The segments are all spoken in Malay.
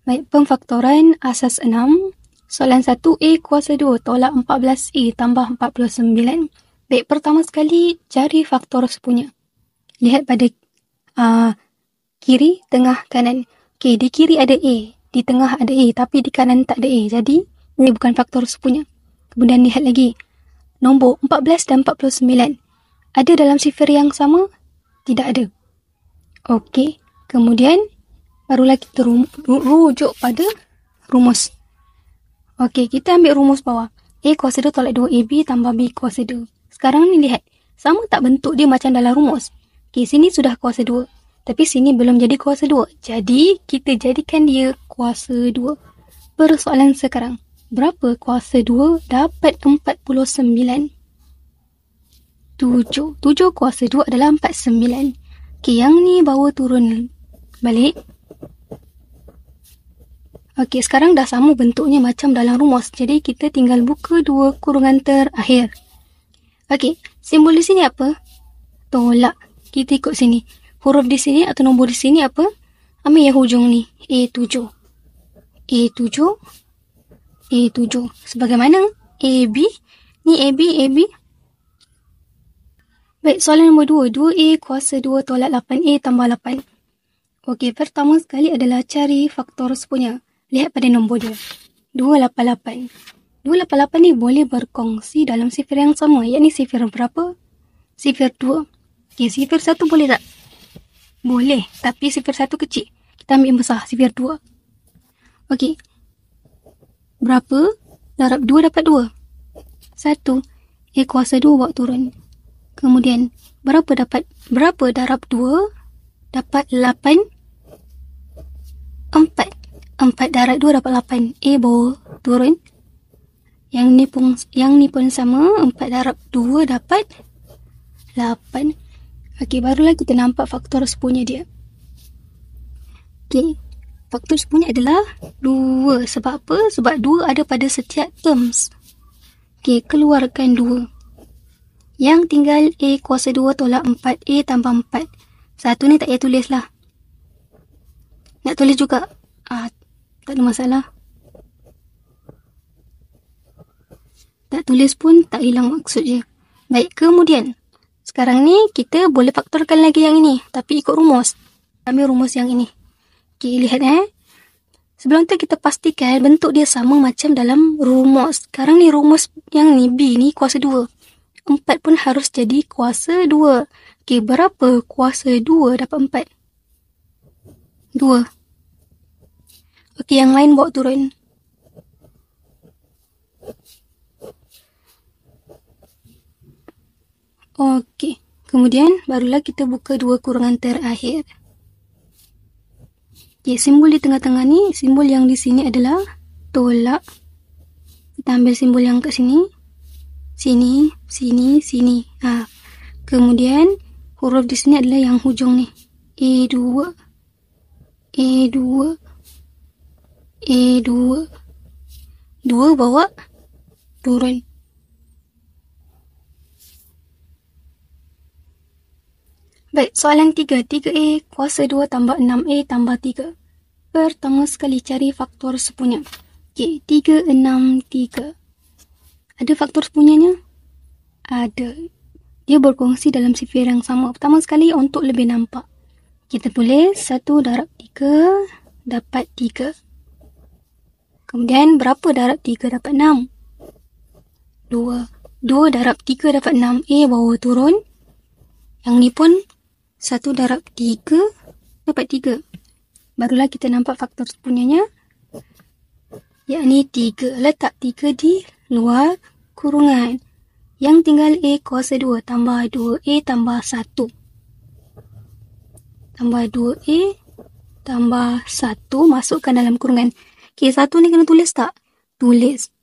Baik, pemfaktoran asas 6. Soalan 1, A kuasa 2 tolak 14A tambah 49. Baik, pertama sekali cari faktor sepunya. Lihat pada kiri, tengah, kanan. Okey, di kiri ada A, di tengah ada A, tapi di kanan tak ada A. Jadi, ini bukan faktor sepunya. Kemudian lihat lagi. Nombor 14 dan 49. Ada dalam sifar yang sama? Tidak ada. Okey, kemudian barulah kita rujuk pada rumus. Okey, kita ambil rumus bawah. A kuasa 2 tolak 2AB tambah B kuasa 2. Sekarang ni lihat. Sama tak bentuk dia macam dalam rumus? Okey, sini sudah kuasa 2. Tapi sini belum jadi kuasa 2. Jadi, kita jadikan dia kuasa 2. Persoalan sekarang. Berapa kuasa 2 dapat 49? 7. 7 kuasa 2 adalah 49. Okey, yang ni bawa turun balik. Okey, sekarang dah sama bentuknya macam dalam rumus. Jadi, kita tinggal buka dua kurungan terakhir. Okey, simbol di sini apa? Tolak. Kita ikut sini. Huruf di sini atau nombor di sini apa? Ambil yang hujung ni. A7. A7. A7. Sebagaimana AB. Ni AB, AB. Baik, soalan nombor 2. 2A kuasa 2 tolak 8A tambah 8. Okey, pertama sekali adalah cari faktor sepunya. Lihat pada nombor dia. 288. 288 ni boleh berkongsi dalam sifar yang sama. Yakni sifar berapa? Sifar 2. Okey, sifar 1 boleh tak? Boleh. Tapi sifar 1 kecil. Kita ambil yang besar. Sifar 2. Okey. Berapa? Darab 2 dapat 2. 1. A kuasa 2 bawa turun. Kemudian, berapa darab 2? Dapat 8. 4. 4 darab 2 dapat 8. A bawa turun. Yang ni pun sama. 4 darab 2 dapat 8. Okey, barulah kita nampak faktor sepunya dia. Okey, faktor sepunya adalah 2. Sebab apa? Sebab 2 ada pada setiap terms. Okey, keluarkan 2. Yang tinggal A kuasa 2 tolak 4A tambah 4. Satu ni tak payah tulis lah. Nak tulis juga? Tak ada masalah. Tak tulis pun tak hilang maksud je. Baik, kemudian. Sekarang ni kita boleh faktorkan lagi yang ini. Tapi ikut rumus. Ambil rumus yang ini. Okey, lihat Sebelum tu kita pastikan bentuk dia sama macam dalam rumus. Sekarang ni rumus yang ni B ni kuasa 2. 4 pun harus jadi kuasa 2. Okey, berapa kuasa 2 dapat 4? 2. Okey, yang lain bawa turun. Okey, kemudian barulah kita buka dua kurungan terakhir. Okey, simbol di tengah-tengah ni, simbol yang di sini adalah tolak. Kita ambil simbol yang kat sini. Sini, sini, sini. Kemudian huruf di sini adalah yang hujung ni. A2. A2. A2. 2 bawa turun. Baik, soalan 3. 3A kuasa 2 tambah 6A tambah 3. Pertama sekali cari faktor sepunya. Okey, 3, 6, 3. Ada faktor sepunyanya? Ada. Dia berkongsi dalam sifar yang sama. Pertama sekali untuk lebih nampak. Kita tulis 1 darab 3 dapat 3. Kemudian berapa darab 3 dapat 6? 2. 2 darab 3 dapat 6. A bawa turun. Yang ni pun 1 darab 3 dapat 3. Barulah kita nampak faktor sepunyanya. Yakni 3. Letak 3 di luar kurungan. Yang tinggal A kuasa 2 tambah 2A tambah 1. Tambah 2A tambah 1 masukkan dalam kurungan. Okey, 1 ni kena tulis tak? Tulis.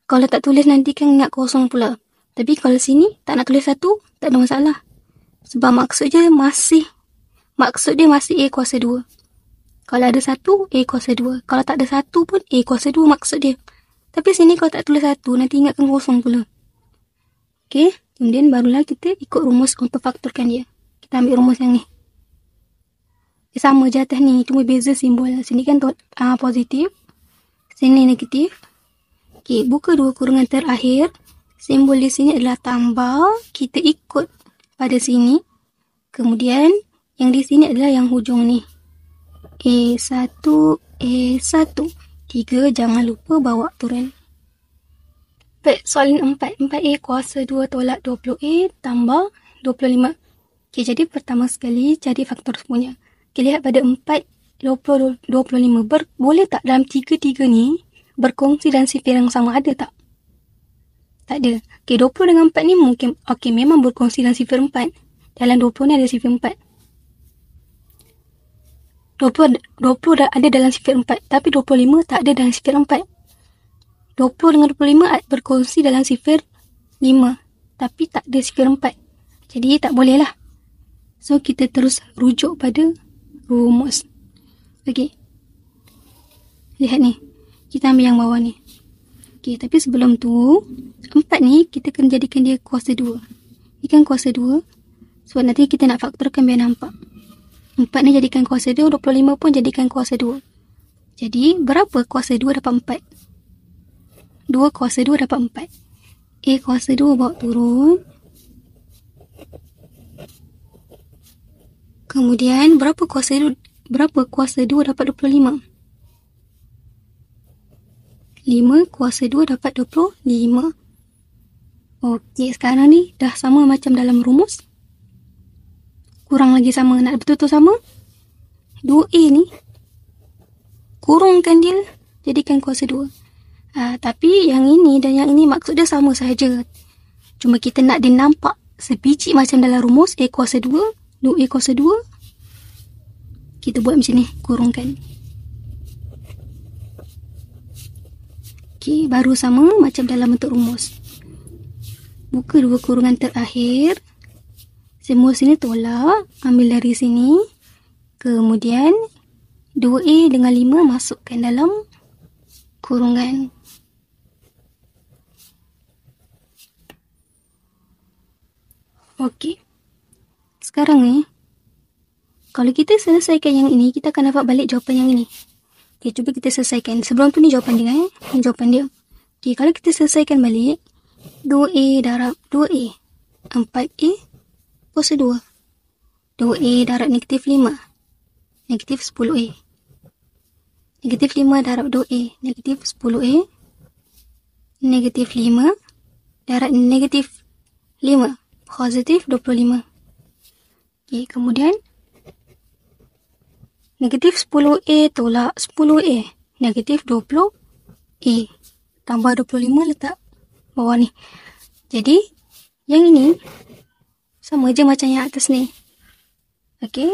Kalau tak tulis nanti kan ingat kosong pula. Tapi kalau sini tak nak tulis 1, tak ada masalah. Sebab maksud dia masih A kuasa 2. Kalau ada 1, A kuasa 2. Kalau tak ada 1 pun A kuasa 2 maksud dia. Tapi sini kalau tak tulis 1, nanti ingatkan kosong pula. Okey, kemudian barulah kita ikut rumus untuk faktorkan dia. Kita ambil rumus yang ni. Sama je atas ni, cuma beza simbol. Sini kan positif, sini negatif. Okey, buka dua kurungan terakhir. Simbol di sini adalah tambah. Kita ikut pada sini. Kemudian yang di sini adalah yang hujung ni. A1, A1. 3, jangan lupa bawa turun. Baik, soalan 4. 4A kuasa 2 tolak 20A tambah 25. Okey, jadi pertama sekali cari faktor semuanya. Okey, lihat pada 4, 20, 25. Boleh tak dalam 3 ni berkongsi dan sifir yang sama? Ada tak? Tak ada. Okey, 20 dengan 4 ni mungkin, okey, memang berkongsi dan sifir 4. Dalam 20 ni ada sifir 4. 20 ada dalam sifir 4. Tapi 25 tak ada dalam sifir 4. 20 dengan 25 berkongsi dalam sifir 5. Tapi tak ada sifir 4. Jadi tak boleh lah. So, kita terus rujuk pada rumus. Okey. Lihat ni. Kita ambil yang bawah ni. Okey, tapi sebelum tu, 4 ni kita kena jadikan dia kuasa 2. Ni kan kuasa 2. Sebab nanti kita nak faktorkan biar nampak. 4 ni jadikan kuasa 2, 25 pun jadikan kuasa 2. Jadi, berapa kuasa 2 dapat 4? 2 kuasa 2 dapat 4. A kuasa 2 bawa turun. Kemudian, berapa kuasa 2 dapat 25? 5 kuasa 2 dapat 25. Okey, sekarang ni dah sama macam dalam rumus. Kurang lagi sama. Nak betul-betul sama? 2A ni kurungkan dia, jadikan kuasa 2. Tapi yang ini dan yang ini maksud dia sama sahaja. Cuma kita nak dia nampak sebiji macam dalam rumus. A kuasa 2, 2A kuasa 2. Kita buat macam ni, kurungkan. Okey, baru sama macam dalam bentuk rumus. Buka dua kurungan terakhir. Simbol sini tolak, ambil dari sini. Kemudian 2A dengan 5 masukkan dalam kurungan. Okey. Sekarang ni, kalau kita selesaikan yang ini, kita akan dapat balik jawapan yang ini. Okey, cuba kita selesaikan. Sebelum tu ni jawapan dia Ni jawapan dia. Okey, kalau kita selesaikan balik, 2A darab 2A. 4A kuasa 2. 2A darab negatif 5. Negatif 10A. Negatif 5 darab 2A. Negatif 10A. Negatif 5 darab negatif 5. Positif 25. Okey, kemudian negatif 10A tolak 10A. Negatif 20A. Tambah 25 letak bawah ni. Jadi, yang ini sama je macam yang atas ni. Okey.